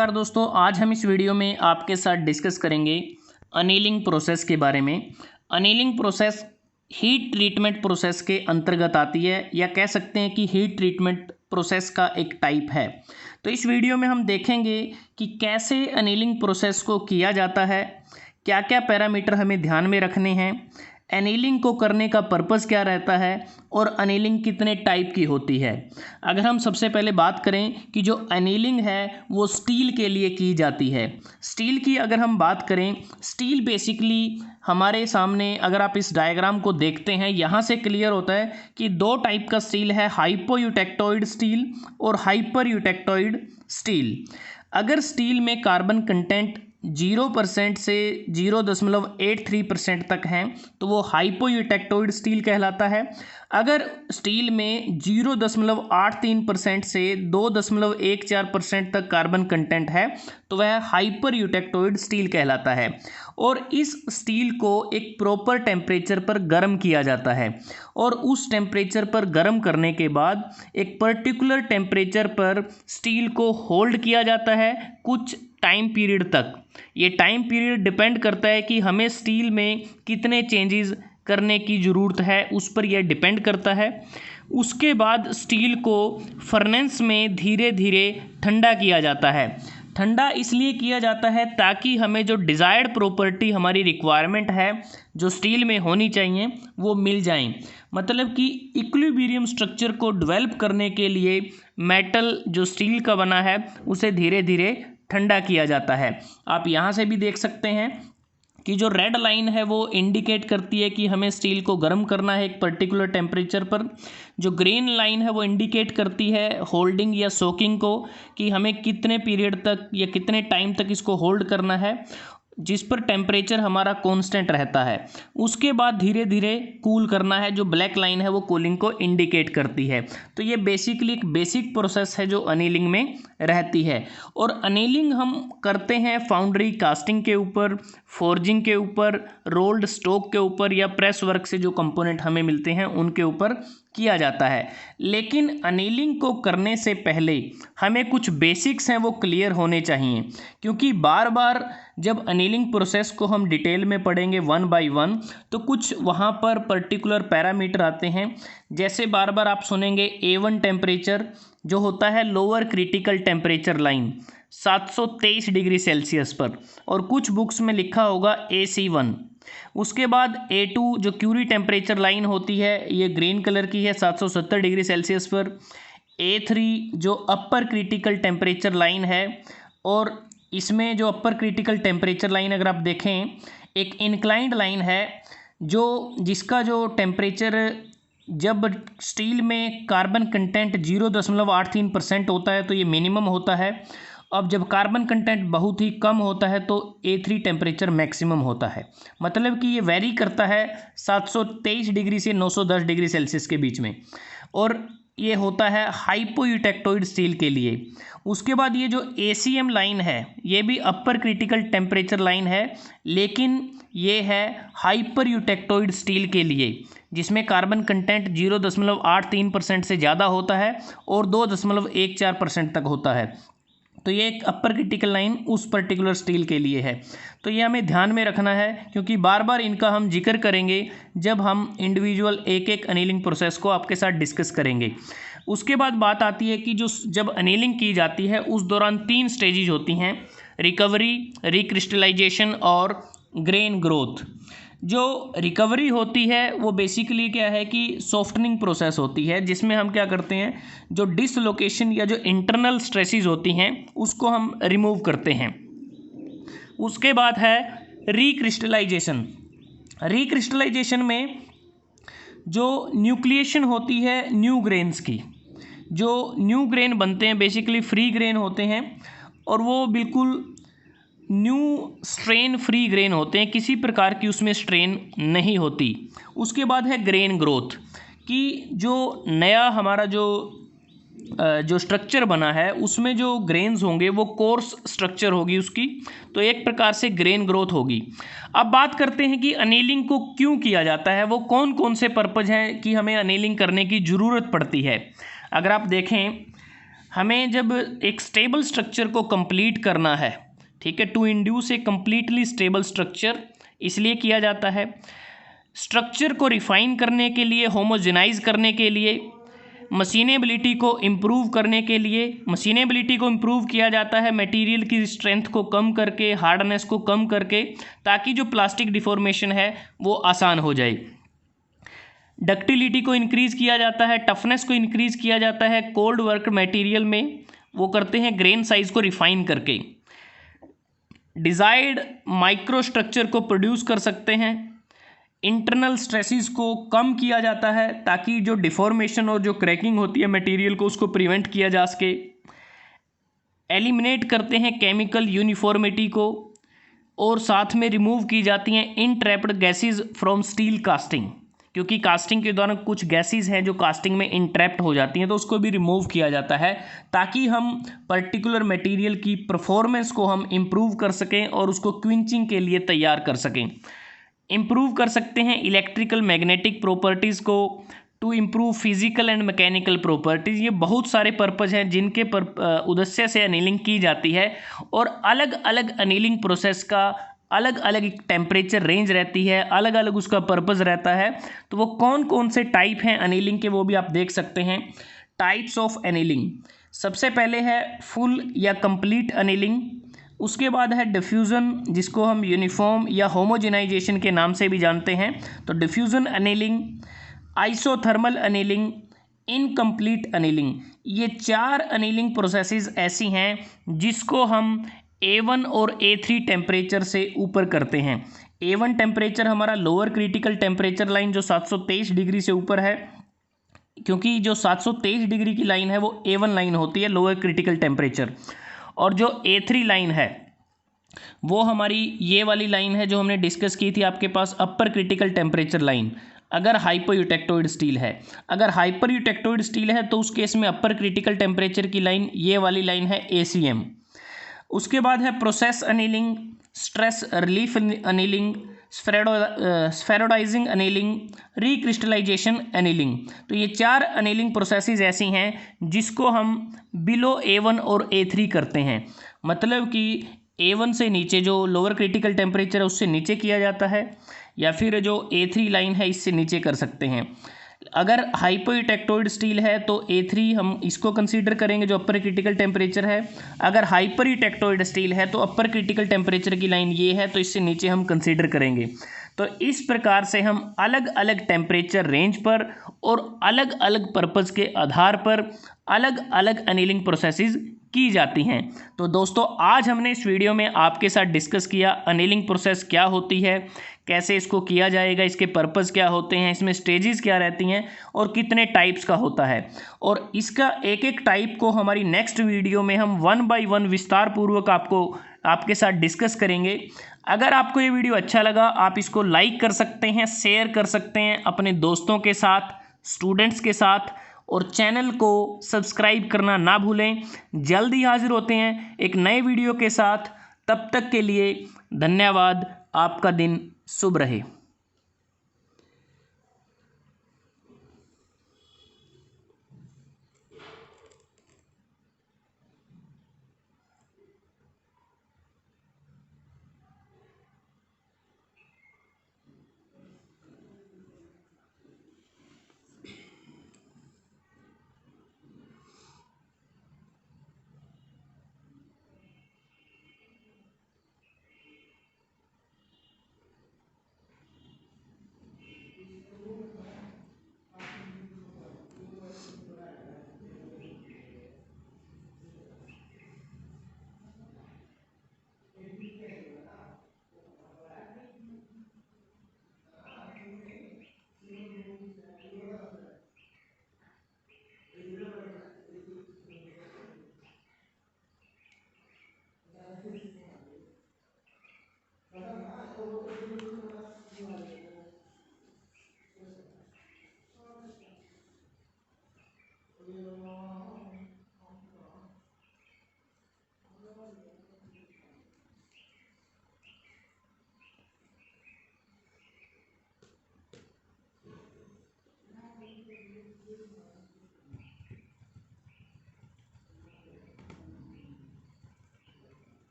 नमस्कार दोस्तों, आज हम इस वीडियो में आपके साथ डिस्कस करेंगे अनीलिंग प्रोसेस के बारे में। Annealing process heat treatment process के अंतर्गत आती है या कह सकते हैं कि हीट ट्रीटमेंट प्रोसेस का एक टाइप है। तो इस वीडियो में हम देखेंगे कि कैसे अनीलिंग प्रोसेस को किया जाता है, क्या क्या पैरामीटर हमें ध्यान में रखने हैं, एनीलिंग को करने का पर्पस क्या रहता है और अनीलिंग कितने टाइप की होती है। अगर हम सबसे पहले बात करें कि जो अनीलिंग है वो स्टील के लिए की जाती है। स्टील की अगर हम बात करें, स्टील बेसिकली हमारे सामने अगर आप इस डायग्राम को देखते हैं, यहाँ से क्लियर होता है कि दो टाइप का स्टील है, हाइपोयूटेक्टोइड स्टील और हाइपर यूटेक्टोइड स्टील। अगर स्टील में कार्बन कंटेंट 0% से 0.83% तक हैं तो वो हाइपोयूटेक्टोइड स्टील कहलाता है। अगर स्टील में 0.83% से 2.14% तक कार्बन कंटेंट है तो वह हाइपर यूटेक्टोइड स्टील कहलाता है। और इस स्टील को एक प्रॉपर टेम्परेचर पर गर्म किया जाता है और उस टेम्परेचर पर गर्म करने के बाद एक पर्टिकुलर टेम्परेचर पर स्टील को होल्ड किया जाता है कुछ टाइम पीरियड तक। ये टाइम पीरियड डिपेंड करता है कि हमें स्टील में कितने चेंजेस करने की ज़रूरत है, उस पर यह डिपेंड करता है। उसके बाद स्टील को फर्नेस में धीरे धीरे ठंडा किया जाता है। ठंडा इसलिए किया जाता है ताकि हमें जो डिज़ायर्ड प्रॉपर्टी हमारी रिक्वायरमेंट है जो स्टील में होनी चाहिए वो मिल जाएं। मतलब कि इक्विलिब्रियम स्ट्रक्चर को डेवलप करने के लिए मेटल जो स्टील का बना है उसे धीरे धीरे ठंडा किया जाता है। आप यहाँ से भी देख सकते हैं कि जो रेड लाइन है वो इंडिकेट करती है कि हमें स्टील को गर्म करना है एक पर्टिकुलर टेम्परेचर पर। जो ग्रीन लाइन है वो इंडिकेट करती है होल्डिंग या सोकिंग को, कि हमें कितने पीरियड तक या कितने टाइम तक इसको होल्ड करना है जिस पर टेम्परेचर हमारा कांस्टेंट रहता है। उसके बाद धीरे धीरे कूल करना है। जो ब्लैक लाइन है वो कूलिंग को इंडिकेट करती है। तो ये बेसिकली एक बेसिक प्रोसेस है जो अनीलिंग में रहती है। और अनीलिंग हम करते हैं फाउंड्री कास्टिंग के ऊपर, फोर्जिंग के ऊपर, रोल्ड स्टोक के ऊपर या प्रेस वर्क से जो कंपोनेंट हमें मिलते हैं उनके ऊपर किया जाता है। लेकिन अनीलिंग को करने से पहले हमें कुछ बेसिक्स हैं वो क्लियर होने चाहिए, क्योंकि बार बार जब अनीलिंग प्रोसेस को हम डिटेल में पढ़ेंगे वन बाय वन तो कुछ वहाँ पर पर्टिकुलर पैरामीटर आते हैं। जैसे बार बार आप सुनेंगे A1 टेम्परेचर जो होता है lower critical temperature line 723 degree Celsius पर, और कुछ बुक्स में लिखा होगा AC1। उसके बाद A2 जो क्यूरी टेम्परेचर लाइन होती है ये ग्रीन कलर की है 770 डिग्री सेल्सियस पर। A3 जो अपर क्रिटिकल टेम्परेचर लाइन है, और इसमें जो अपर क्रिटिकल टेम्परेचर लाइन अगर आप देखें एक इंक्लाइंड लाइन है जो जिसका जो टेम्परेचर जब स्टील में कार्बन कंटेंट 0.83% होता है तो ये मिनिमम होता है। अब जब कार्बन कंटेंट बहुत ही कम होता है तो A3 टेम्परेचर मैक्सिमम होता है। मतलब कि ये वेरी करता है 723 डिग्री से 910 डिग्री सेल्सियस के बीच में, और ये होता है हाइपोयूटेक्टोइड स्टील के लिए। उसके बाद ये जो ACM लाइन है ये भी अपर क्रिटिकल टेम्परेचर लाइन है, लेकिन ये है हाइपर यूटेक्टोइड स्टील के लिए जिसमें कार्बन कंटेंट 0.83% से ज़्यादा होता है और 2.14% तक होता है। तो ये एक अपर क्रिटिकल लाइन उस पर्टिकुलर स्टील के लिए है। तो ये हमें ध्यान में रखना है, क्योंकि बार बार इनका हम जिक्र करेंगे जब हम इंडिविजुअल एक एक अनीलिंग प्रोसेस को आपके साथ डिस्कस करेंगे। उसके बाद बात आती है कि जो जब अनीलिंग की जाती है उस दौरान 3 स्टेजेज होती हैं, रिकवरी, रिक्रिस्टलाइजेशन और ग्रेन ग्रोथ। जो रिकवरी होती है वो बेसिकली क्या है कि सॉफ्टनिंग प्रोसेस होती है, जिसमें हम क्या करते हैं जो डिसलोकेशन या जो इंटरनल स्ट्रेसेस होती हैं उसको हम रिमूव करते हैं। उसके बाद है रिक्रिस्टलाइजेशन। रिक्रिस्टलाइजेशन में जो न्यूक्लिएशन होती है न्यू ग्रेन्स की, जो न्यू ग्रेन बनते हैं बेसिकली फ्री ग्रेन होते हैं और वो बिल्कुल न्यू स्ट्रेन फ्री ग्रेन होते हैं, किसी प्रकार की उसमें स्ट्रेन नहीं होती। उसके बाद है ग्रेन ग्रोथ, कि जो नया हमारा जो स्ट्रक्चर बना है उसमें जो ग्रेन्स होंगे वो कोर्स स्ट्रक्चर होगी उसकी, तो एक प्रकार से ग्रेन ग्रोथ होगी। अब बात करते हैं कि अनीलिंग को क्यों किया जाता है, वो कौन कौन से पर्पज़ हैं कि हमें अनीलिंग करने की ज़रूरत पड़ती है। अगर आप देखें हमें जब एक स्टेबल स्ट्रक्चर को कंप्लीट करना है, ठीक है, to induce a completely stable structure, इसलिए किया जाता है। स्ट्रक्चर को रिफाइन करने के लिए, होमोजेनाइज करने के लिए, मशीनेबिलिटी को इम्प्रूव करने के लिए, मशीनेबिलिटी को इम्प्रूव किया जाता है मटेरियल की स्ट्रेंथ को कम करके, हार्डनेस को कम करके, ताकि जो प्लास्टिक डिफॉर्मेशन है वो आसान हो जाए। डक्टिलिटी को इंक्रीज़ किया जाता है, टफनेस को इंक्रीज़ किया जाता है कोल्ड वर्क मटेरियल में, वो करते हैं ग्रेन साइज को रिफाइन करके। डिज़ायर्ड माइक्रो स्ट्रक्चर को प्रोड्यूस कर सकते हैं। इंटरनल स्ट्रेसेस को कम किया जाता है ताकि जो डिफॉर्मेशन और जो क्रैकिंग होती है मटेरियल को, उसको प्रिवेंट किया जा सके। एलिमिनेट करते हैं केमिकल यूनिफॉर्मिटी को, और साथ में रिमूव की जाती हैं इनट्रैप्ड गैसेस फ्रॉम स्टील कास्टिंग, क्योंकि कास्टिंग के दौरान कुछ गैसेस हैं जो कास्टिंग में इंट्रैप्ट हो जाती हैं, तो उसको भी रिमूव किया जाता है ताकि हम पर्टिकुलर मटेरियल की परफॉर्मेंस को हम इम्प्रूव कर सकें और उसको क्विंचिंग के लिए तैयार कर सकें। इम्प्रूव कर सकते हैं इलेक्ट्रिकल मैग्नेटिक प्रॉपर्टीज़ को, to improve physical and mechanical properties. ये बहुत सारे पर्पज़ हैं जिनके उद्देश्य से अनीलिंग की जाती है, और अलग अलग अनीलिंग प्रोसेस का अलग अलग टेम्परेचर रेंज रहती है, अलग अलग उसका पर्पज़ रहता है। तो वो कौन कौन से टाइप हैं अनीलिंग के, वो भी आप देख सकते हैं। टाइप्स ऑफ अनीलिंग, सबसे पहले है फुल या कंप्लीट अनीलिंग, उसके बाद है डिफ्यूज़न, जिसको हम यूनिफॉर्म या होमोजेनाइजेशन के नाम से भी जानते हैं। तो diffusion annealing, isothermal annealing, incomplete annealing, ये 4 अनीलिंग प्रोसेसेस ऐसी हैं जिसको हम A1 और A3 टेम्परेचर से ऊपर करते हैं। A1 टेम्परेचर हमारा लोअर क्रिटिकल टेम्परेचर लाइन जो 723 डिग्री से ऊपर है, क्योंकि जो 723 डिग्री की लाइन है वो A1 लाइन होती है, लोअर क्रिटिकल टेम्परेचर। और जो A3 लाइन है वो हमारी ये वाली लाइन है जो हमने डिस्कस की थी आपके पास, अपर क्रिटिकल टेम्परेचर लाइन, अगर हाइपोयूटेक्टोइड स्टील है। अगर हाइपर यूटेक्टोइड स्टील है तो उस केस में अपर क्रिटिकल टेम्परेचर की लाइन ये वाली लाइन है ACM। उसके बाद है process annealing, stress relief annealing, spheroidizing annealing, recrystallization annealing. तो ये 4 अनीलिंग प्रोसेसेस ऐसी हैं जिसको हम बिलो A1 और A3 करते हैं। मतलब कि A1 से नीचे जो लोअर क्रिटिकल टेम्परेचर है उससे नीचे किया जाता है, या फिर जो A3 लाइन है इससे नीचे कर सकते हैं। अगर हाइपोयूटेक्टोइड स्टील है तो A3 हम इसको कंसीडर करेंगे जो अपर क्रिटिकल टेम्परेचर है। अगर हाइपर यूटेक्टोइड स्टील है तो अपर क्रिटिकल टेम्परेचर की लाइन ये है, तो इससे नीचे हम कंसीडर करेंगे। तो इस प्रकार से हम अलग अलग टेम्परेचर रेंज पर और अलग अलग पर्पज़ के आधार पर अलग अलग अनीलिंग प्रोसेसेस की जाती हैं। तो दोस्तों आज हमने इस वीडियो में आपके साथ डिस्कस किया अनीलिंग प्रोसेस क्या होती है, कैसे इसको किया जाएगा, इसके पर्पज़ क्या होते हैं, इसमें स्टेजेस क्या रहती हैं और कितने टाइप्स का होता है। और इसका एक एक टाइप को हमारी नेक्स्ट वीडियो में हम 1 बाय 1 विस्तार पूर्वक आपके साथ डिस्कस करेंगे। अगर आपको ये वीडियो अच्छा लगा आप इसको लाइक कर सकते हैं, शेयर कर सकते हैं अपने दोस्तों के साथ, स्टूडेंट्स के साथ, और चैनल को सब्सक्राइब करना ना भूलें। जल्दी हाजिर होते हैं एक नए वीडियो के साथ, तब तक के लिए धन्यवाद। आपका दिन शुभ रहे।